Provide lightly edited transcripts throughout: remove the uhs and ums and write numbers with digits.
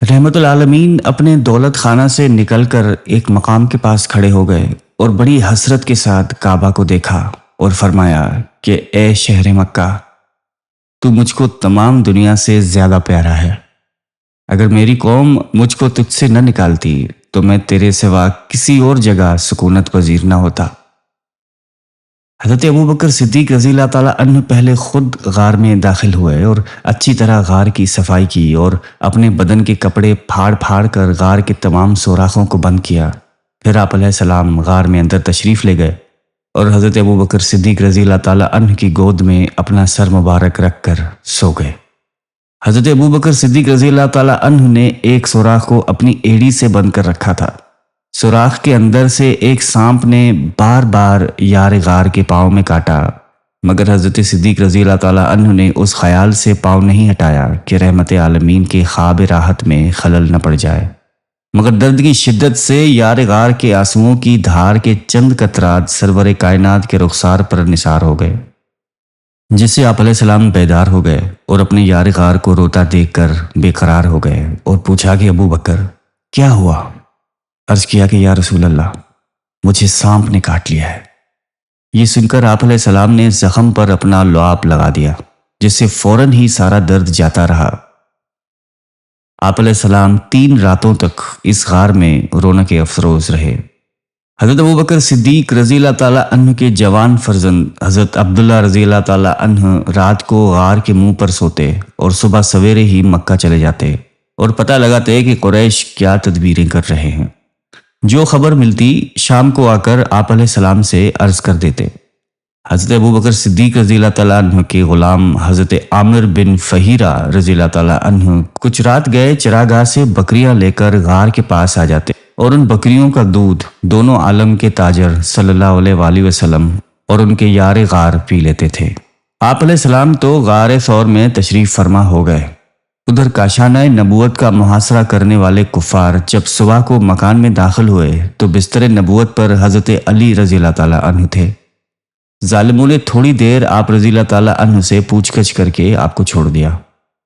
رحمت العالمین اپنے دولت خانہ سے نکل کر ایک مقام کے پاس کھڑے ہو گئے اور بڑی حسرت کے ساتھ کعبہ کو دیکھا اور فرمایا کہ اے شہر مکہ، تو مجھ کو تمام دنیا سے زیادہ پیارا ہے۔ اگر میری قوم مجھ کو تجھ سے نہ نکالتی تو میں تیرے سوا کسی اور جگہ سکونت پذیر نہ ہوتا۔ حضرت ابوبکر صدیق رضی اللہ تعالیٰ عنہ پہلے خود غار میں داخل ہوئے اور اچھی طرح غار کی صفائی کی اور اپنے بدن کے کپڑے پھاڑ پھاڑ کر غار کے تمام سوراخوں کو بند کیا۔ پھر آپ علیہ السلام غار میں اندر تشریف لے گئے اور حضرت ابوبکر صدیق رضی اللہ تعالیٰ عنہ کی گود میں اپنا سر مبارک رکھ کر سو گئے۔ حضرت ابوبکر صدیق رضی اللہ تعالیٰ عنہ نے ایک سوراخ کو اپنی ایڑی سے بند کر رکھا تھا۔ سوراخ کے اندر سے ایک سانپ نے بار بار یار غار کے پاؤں میں کاٹا، مگر حضرت صدیق رضی اللہ تعالیٰ عنہ نے اس خیال سے پاؤں نہیں ہٹایا کہ رحمت عالمین کے خواب راحت میں خلل نہ پڑ جائے، مگر درد کی شدت سے یار غار کے آنسوؤں کی دھار کے چند قطرات سرور کائنات کے رخسار پر نثار ہو گئے، جس سے آپ علیہ السلام بیدار ہو گئے اور اپنے یار غار کو روتا دیکھ کر بے قرار ہو گئے اور پوچھا کہ ابو بکر کیا ہوا؟ عرض کیا کہ یا رسول اللہ، مجھے سانپ نے کاٹ لیا ہے۔ یہ سن کر آپ علیہ السلام نے زخم پر اپنا لعاب لگا دیا، جس سے فوراً ہی سارا درد جاتا رہا۔ آپ علیہ السلام 3 راتوں تک اس غار میں رونق افروز رہے۔ حضرت ابوبکر صدیق رضی اللہ تعالیٰ عنہ کے جوان فرزند حضرت عبداللہ رضی اللہ تعالیٰ عنہ رات کو غار کے منہ پر سوتے اور صبح سویرے ہی مکہ چلے جاتے اور پتہ لگاتے کہ قریش کیا تدبیریں کر رہے ہیں۔ جو خبر ملتی شام کو آ کر آپ علیہ السلام سے عرض کر دیتے۔ حضرت ابوبکر صدیق رضی اللہ تعالیٰ عنہ کے غلام حضرت عامر بن فہیرہ رضی اللہ تعالیٰ عنہ کچھ رات گئے چراگاہ سے بکریاں لے کر غار کے پاس آ جاتے اور ان بکریوں کا دودھ دونوں عالم کے تاجر صلی اللہ علیہ وآلہ وسلم اور ان کے یار غار پی لیتے تھے۔ آپ علیہ السلام تو غار ثور میں تشریف فرما ہو گئے۔ ادھر کاشانہ نبوت کا محاصرہ کرنے والے کفار جب صبح کو مکان میں داخل ہوئے تو بستر نبوت پر حضرت علی رضی اللہ تعالیٰ عنہ تھے۔ ظالموں نے تھوڑی دیر آپ رضی اللہ تعالیٰ عنہ سے پوچھ گچھ کر کے آپ کو چھوڑ دیا۔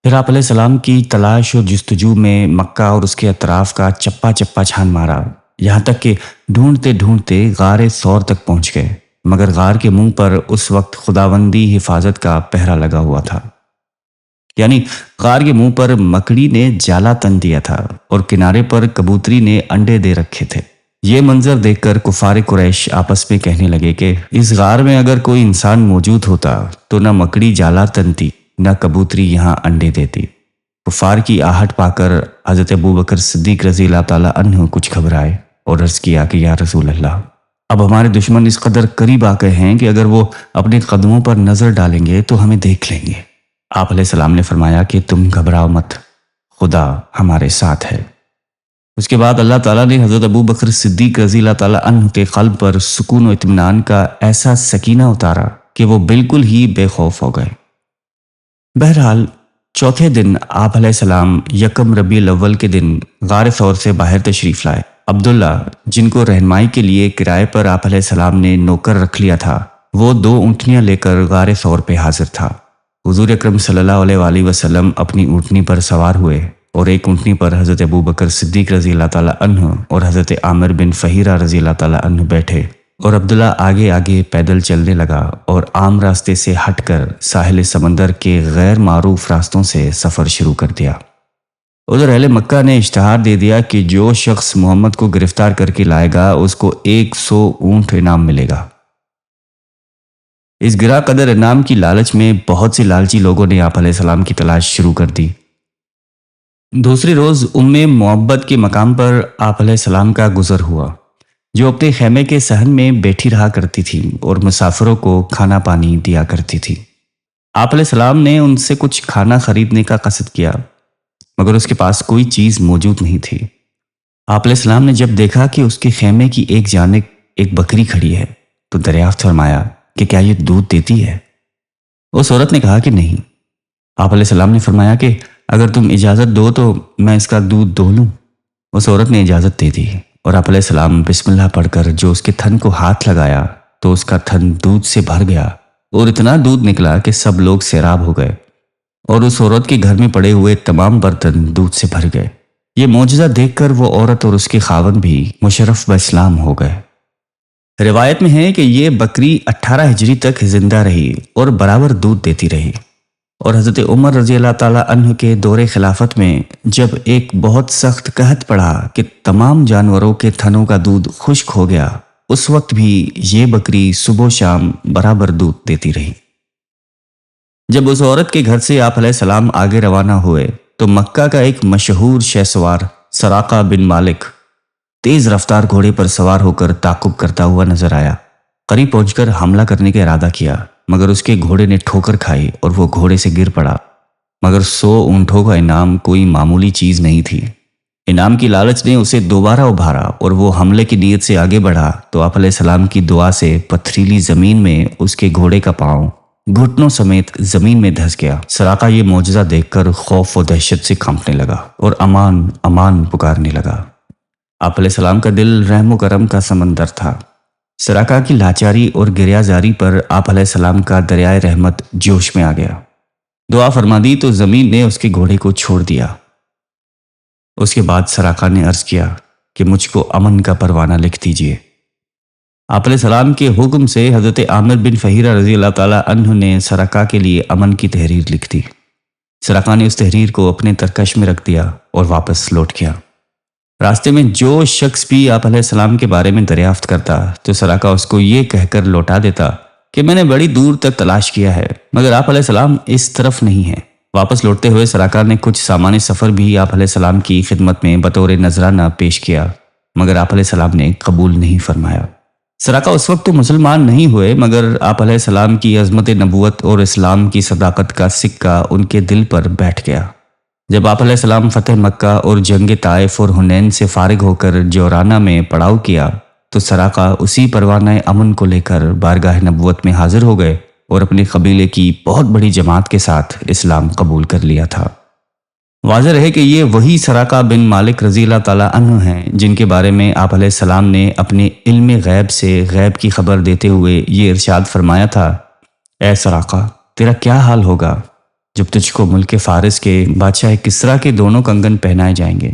پھر آپ علیہ السلام کی تلاش و جستجو میں مکہ اور اس کے اطراف کا چپا چپا چھان مارا، یہاں تک کہ ڈھونڈتے ڈھونڈتے غار ثور تک پہنچ گئے، مگر غار کے منہ پر اس وقت خداوندی حفاظت کا پہرا لگا ہوا تھا، یعنی غار کے منہ پر مکڑی نے جالا تن دیا تھا اور کنارے پر کبوتری نے انڈے دے رکھے تھے۔ یہ منظر دیکھ کر کفار قریش آپس میں کہنے لگے کہ اس غار میں اگر کوئی انسان موجود ہوتا تو نہ مکڑی جالا تنتی نہ کبوتری یہاں انڈے دیتی۔ کفار کی آہٹ پا کر حضرت ابوبکر صدیق رضی اللہ تعالیٰ عنہ کچھ گھبرائے اور عرض کیا کہ یا رسول اللہ، اب ہمارے دشمن اس قدر قریب آ گئے ہیں کہ اگر وہ اپنے قدموں پر نظر ڈالیں گے تو ہمیں دیکھ لیں گے۔ آپ علیہ السلام نے فرمایا کہ تم گھبراؤ مت، خدا ہمارے ساتھ ہے۔ اس کے بعد اللہ تعالیٰ نے حضرت ابوبکر صدیق رضی اللہ تعالیٰ عنہ کے قلب پر سکون و اطمینان کا ایسا سکینہ اتارا کہ وہ بالکل ہی بے خوف ہو گئے۔ بہرحال چوتھے دن آپ علیہ السلام یکم ربیع الاول کے دن غار ثور سے باہر تشریف لائے۔ عبداللہ، جن کو رہنمائی کے لیے کرائے پر آپ علیہ السلام نے نوکر رکھ لیا تھا، وہ 2 اونٹنیاں لے کر غار ثور پہ حاضر تھا۔ حضور اکرم صلی اللہ علیہ وآلہ وسلم اپنی اونٹنی پر سوار ہوئے اور ایک اونٹنی پر حضرت ابوبکر صدیق رضی اللہ تعالیٰ عنہ اور حضرت عامر بن فہیرہ رضی اللہ تعالیٰ عنہ بیٹھے اور عبداللہ آگے آگے پیدل چلنے لگا اور عام راستے سے ہٹ کر ساحل سمندر کے غیر معروف راستوں سے سفر شروع کر دیا۔ ادھر اہل مکہ نے اشتہار دے دیا کہ جو شخص محمد کو گرفتار کر کے لائے گا اس کو 100 اونٹ انعام ملے گا۔ اس گراں قدر انعام کی لالچ میں بہت سے لالچی لوگوں نے آپ علیہ السلام کی تلاش شروع کر دی۔ دوسرے روز معبد کے مقام پر آپ علیہ السلام کا گزر ہوا، جو اپنے خیمے کے صحن میں بیٹھی رہا کرتی تھی اور مسافروں کو کھانا پانی دیا کرتی تھی۔ آپ علیہ السلام نے ان سے کچھ کھانا خریدنے کا قصد کیا، مگر اس کے پاس کوئی چیز موجود نہیں تھی۔ آپ علیہ السلام نے جب دیکھا کہ اس کے خیمے کی ایک جانب ایک بکری کھڑی ہے تو دریافت فرمایا کہ کیا یہ دودھ دیتی ہے؟ اس عورت نے کہا کہ نہیں۔ آپ علیہ السلام نے فرمایا کہ اگر تم اجازت دو تو میں اس کا دودھ دو لوں۔ اس عورت نے اجازت دے دی اور آپ علیہ السلام بسم اللہ پڑھ کر جو اس کے تھن کو ہاتھ لگایا تو اس کا تھن دودھ سے بھر گیا اور اتنا دودھ نکلا کہ سب لوگ سیراب ہو گئے اور اس عورت کے گھر میں پڑے ہوئے تمام برتن دودھ سے بھر گئے۔ یہ معجزہ دیکھ کر وہ عورت اور اس کے خاوند بھی مشرف باسلام ہو گئے۔ روایت میں ہے کہ یہ بکری 18 ہجری تک زندہ رہی اور برابر دودھ دیتی رہی، اور حضرت عمر رضی اللہ تعالیٰ عنہ کے دور خلافت میں جب ایک بہت سخت قحط پڑا کہ تمام جانوروں کے تھنوں کا دودھ خشک ہو گیا، اس وقت بھی یہ بکری صبح و شام برابر دودھ دیتی رہی۔ جب اس عورت کے گھر سے آپ علیہ السلام آگے روانہ ہوئے تو مکہ کا ایک مشہور شہ سوار سراقہ بن مالک تیز رفتار گھوڑے پر سوار ہو کر تعقب کرتا ہوا نظر آیا۔ قریب پہنچ کر حملہ کرنے کا ارادہ کیا، مگر اس کے گھوڑے نے ٹھوکر کھائی اور وہ گھوڑے سے گر پڑا۔ مگر 100 اونٹوں کا انعام کوئی معمولی چیز نہیں تھی۔ انعام کی لالچ نے اسے دوبارہ ابھارا اور وہ حملے کی نیت سے آگے بڑھا تو آپ علیہ السلام کی دعا سے پتھریلی زمین میں اس کے گھوڑے کا پاؤں گھٹنوں سمیت زمین میں دھس گیا۔ سراقہ یہ معجزہ دیکھ کر خوف و دہشت سے کانپنے لگا اور امان امان پکارنے لگا۔ آپ علیہ السلام کا دل رحم و کرم کا سمندر تھا۔ سراقہ کی لاچاری اور گریازاری پر آپ علیہ السلام کا دریائے رحمت جوش میں آ گیا۔ دعا فرما دی تو زمین نے اس کے گھوڑے کو چھوڑ دیا۔ اس کے بعد سراقہ نے عرض کیا کہ مجھ کو امن کا پروانہ لکھ دیجیے۔ آپ علیہ السلام کے حکم سے حضرت عامر بن فہیرہ رضی اللہ تعالیٰ عنہ نے سراقہ کے لیے امن کی تحریر لکھ دی۔ سراقہ نے اس تحریر کو اپنے ترکش میں رکھ دیا اور واپس لوٹ گیا۔ راستے میں جو شخص بھی آپ علیہ السلام کے بارے میں دریافت کرتا تو سراقہ اس کو یہ کہہ کر لوٹا دیتا کہ میں نے بڑی دور تک تلاش کیا ہے مگر آپ علیہ السلام اس طرف نہیں ہیں۔ واپس لوٹتے ہوئے سراقہ نے کچھ سامان سفر بھی آپ علیہ السلام کی خدمت میں بطور نذرانہ پیش کیا، مگر آپ علیہ السلام نے قبول نہیں فرمایا۔ سراقہ اس وقت تو مسلمان نہیں ہوئے، مگر آپ علیہ السلام کی عظمت نبوت اور اسلام کی صداقت کا سکہ ان کے دل پر بیٹھ گیا۔ جب آپ علیہ السلام فتح مکہ اور جنگ طائف اور حنین سے فارغ ہو کر جورانہ میں پڑاؤ کیا تو سراقہ اسی پروانہ امن کو لے کر بارگاہ نبوت میں حاضر ہو گئے اور اپنے قبیلے کی بہت بڑی جماعت کے ساتھ اسلام قبول کر لیا تھا۔ واضح رہے کہ یہ وہی سراقہ بن مالک رضی اللہ تعالیٰ عنہ ہیں جن کے بارے میں آپ علیہ السلام نے اپنے علم غیب سے غیب کی خبر دیتے ہوئے یہ ارشاد فرمایا تھا، اے سراقہ تیرا کیا حال ہوگا جب تجھ کو ملک فارس کے بادشاہ کسریٰ کے دونوں کنگن پہنائے جائیں گے۔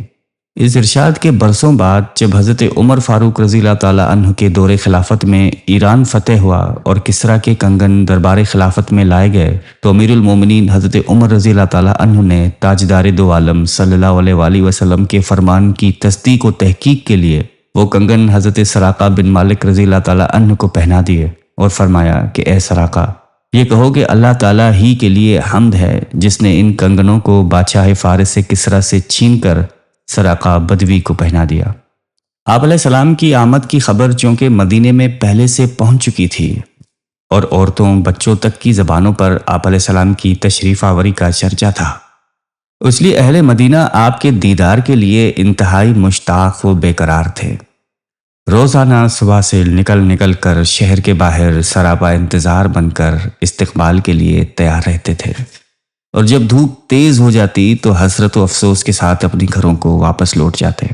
اس ارشاد کے برسوں بعد جب حضرت عمر فاروق رضی اللہ تعالیٰ عنہ کے دور خلافت میں ایران فتح ہوا اور کسریٰ کے کنگن دربار خلافت میں لائے گئے تو امیر المومنین حضرت عمر رضی اللہ تعالیٰ عنہ نے تاجدار دو عالم صلی اللہ علیہ وآلہ وسلم کے فرمان کی تصدیق و تحقیق کے لیے وہ کنگن حضرت سراقہ بن مالک رضی اللہ تعالیٰ عنہ کو پہنا دیے اور فرمایا کہ اے سراقہ یہ کہو کہ اللہ تعالیٰ ہی کے لیے حمد ہے جس نے ان کنگنوں کو بادشاہ فارس سے کسریٰ سے چھین کر سراقہ بدوی کو پہنا دیا۔ آپ علیہ السلام کی آمد کی خبر چونکہ مدینے میں پہلے سے پہنچ چکی تھی اور عورتوں بچوں تک کی زبانوں پر آپ علیہ السلام کی تشریف آوری کا چرچا تھا، اس لیے اہل مدینہ آپ کے دیدار کے لیے انتہائی مشتاق و بے قرار تھے۔ روزانہ صبح سے نکل کر شہر کے باہر سراپا انتظار بن کر استقبال کے لیے تیار رہتے تھے، اور جب دھوپ تیز ہو جاتی تو حسرت و افسوس کے ساتھ اپنی گھروں کو واپس لوٹ جاتے۔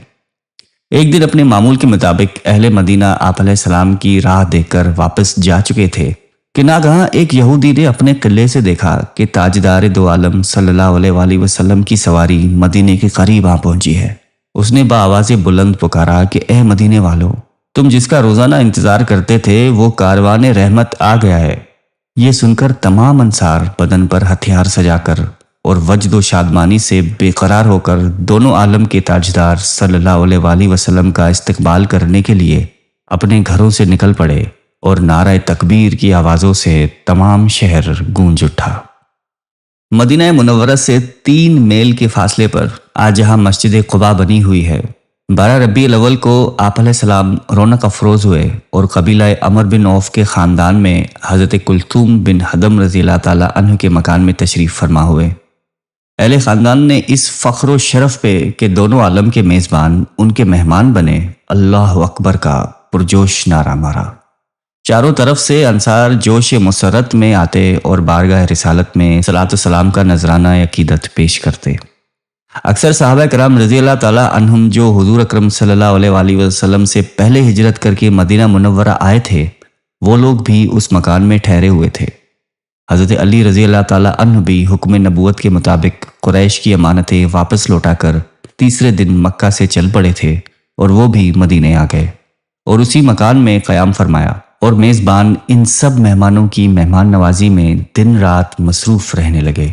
ایک دن اپنے معمول کے مطابق اہل مدینہ آپ علیہ السلام کی راہ دیکھ کر واپس جا چکے تھے کہ ناگہاں ایک یہودی نے اپنے قلعے سے دیکھا کہ تاجدار دو عالم صلی اللہ علیہ وآلہ وسلم کی سواری مدینے کے قریب آ پہنچی ہے۔ اس نے بآواز بلند پکارا کہ اے مدینے والو، تم جس کا روزانہ انتظار کرتے تھے وہ کاروان رحمت آ گیا ہے۔ یہ سن کر تمام انصار بدن پر ہتھیار سجا کر اور وجد و شادمانی سے بے قرار ہو کر دونوں عالم کے تاجدار صلی اللہ علیہ وآلہ وسلم کا استقبال کرنے کے لیے اپنے گھروں سے نکل پڑے، اور نعرہ تکبیر کی آوازوں سے تمام شہر گونج اٹھا۔ مدینہ منورہ سے 3 میل کے فاصلے پر آج جہاں مسجد قباء بنی ہوئی ہے، 12 ربیع الاول کو آپ علیہ السلام رونق افروز ہوئے اور قبیلہ عمر بن عوف کے خاندان میں حضرت کلثوم بن حدم رضی اللہ تعالیٰ عنہ کے مکان میں تشریف فرما ہوئے۔ اہل خاندان نے اس فخر و شرف پہ کہ دونوں عالم کے میزبان ان کے مہمان بنے اللہ اکبر کا پرجوش نعرہ مارا۔ چاروں طرف سے انصار جوش مسرت میں آتے اور بارگاہ رسالت میں صلاۃ و سلام کا نذرانہ عقیدت پیش کرتے۔ اکثر صحابہ کرام رضی اللہ تعالیٰ عنہم جو حضور اکرم صلی اللہ علیہ وآلہ وسلم سے پہلے ہجرت کر کے مدینہ منورہ آئے تھے، وہ لوگ بھی اس مکان میں ٹھہرے ہوئے تھے۔ حضرت علی رضی اللہ تعالیٰ عنہ بھی حکم نبوت کے مطابق قریش کی امانتیں واپس لوٹا کر تیسرے دن مکہ سے چل پڑے تھے اور وہ بھی مدینے آ گئے اور اسی مکان میں قیام فرمایا، اور میزبان ان سب مہمانوں کی مہمان نوازی میں دن رات مصروف رہنے لگے۔